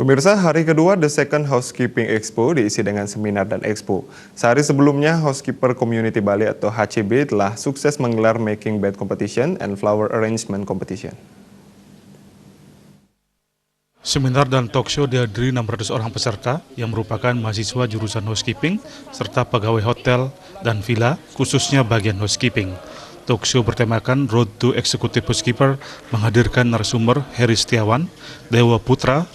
Pemirsa, hari kedua The Second Housekeeping Expo diisi dengan seminar dan expo. Sehari sebelumnya, Housekeeper Community Bali atau HCB telah sukses menggelar Making Bed Competition and Flower Arrangement Competition. Seminar dan talk show dihadiri 600 orang peserta yang merupakan mahasiswa jurusan housekeeping serta pegawai hotel dan villa, khususnya bagian housekeeping. Talk show bertemakan Road to Executive Housekeeper menghadirkan narasumber Heri Setiawan, Dewa Putra,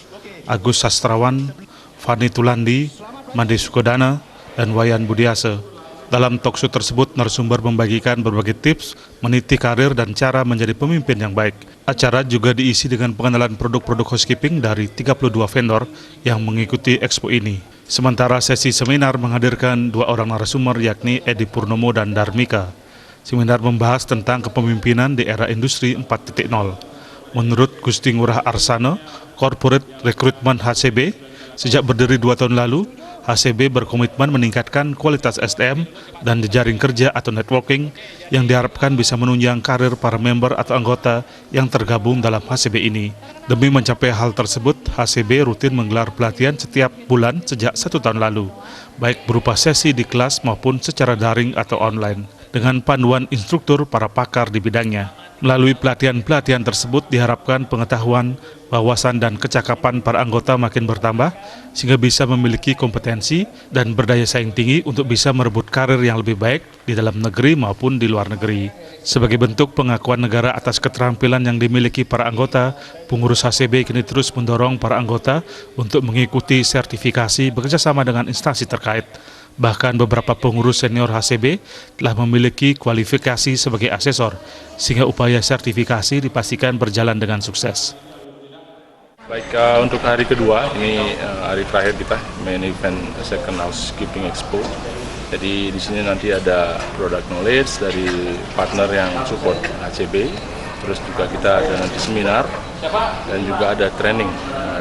Agus Sastrawan, Fani Tulandi, Mandi Sukodana, dan Wayan Budiase. Dalam talk show tersebut, narasumber membagikan berbagai tips meniti karir dan cara menjadi pemimpin yang baik. Acara juga diisi dengan pengenalan produk-produk housekeeping dari 32 vendor yang mengikuti expo ini. Sementara sesi seminar menghadirkan 2 orang narasumber yakni Edi Purnomo dan Darmika. Seminar membahas tentang kepemimpinan di era industri 4.0. Menurut Gusti Ngurah Arsana, Corporate Recruitment HCB, sejak berdiri 2 tahun lalu, HCB berkomitmen meningkatkan kualitas SDM dan jejaring kerja atau networking yang diharapkan bisa menunjang karir para member atau anggota yang tergabung dalam HCB ini. Demi mencapai hal tersebut, HCB rutin menggelar pelatihan setiap bulan sejak 1 tahun lalu, baik berupa sesi di kelas maupun secara daring atau online, dengan panduan instruktur para pakar di bidangnya. Melalui pelatihan-pelatihan tersebut diharapkan pengetahuan, wawasan, dan kecakapan para anggota makin bertambah sehingga bisa memiliki kompetensi dan berdaya saing tinggi untuk bisa merebut karir yang lebih baik di dalam negeri maupun di luar negeri. Sebagai bentuk pengakuan negara atas keterampilan yang dimiliki para anggota, pengurus HCB kini terus mendorong para anggota untuk mengikuti sertifikasi bekerjasama dengan instansi terkait. Bahkan beberapa pengurus senior HCB telah memiliki kualifikasi sebagai asesor, sehingga upaya sertifikasi dipastikan berjalan dengan sukses. Baik, untuk hari kedua, ini hari terakhir kita main event Second Housekeeping Expo. Jadi di sini nanti ada product knowledge dari partner yang support HCB, terus juga kita ada nanti seminar, dan juga ada training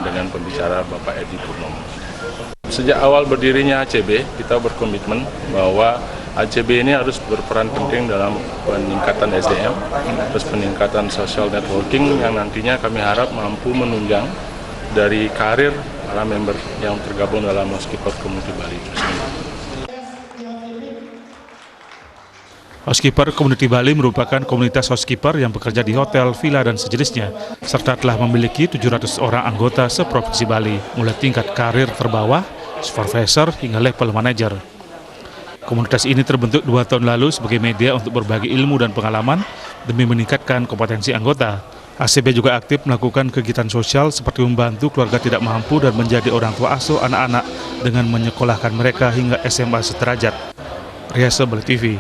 dengan pembicara Bapak Edi Purnomo. Sejak awal berdirinya HCB, kita berkomitmen bahwa HCB ini harus berperan penting dalam peningkatan SDM, terus peningkatan social networking yang nantinya kami harap mampu menunjang dari karir para member yang tergabung dalam Housekeeper Community Bali tersebut. Housekeeper Community Bali merupakan komunitas housekeeper yang bekerja di hotel, villa, dan sejenisnya, serta telah memiliki 700 orang anggota seprovinsi Bali, mulai tingkat karir terbawah, supervisor, hingga level manager. Komunitas ini terbentuk 2 tahun lalu sebagai media untuk berbagi ilmu dan pengalaman demi meningkatkan kompetensi anggota. HCB juga aktif melakukan kegiatan sosial seperti membantu keluarga tidak mampu dan menjadi orang tua asuh anak-anak dengan menyekolahkan mereka hingga SMA sederajat. Riasa Bali TV.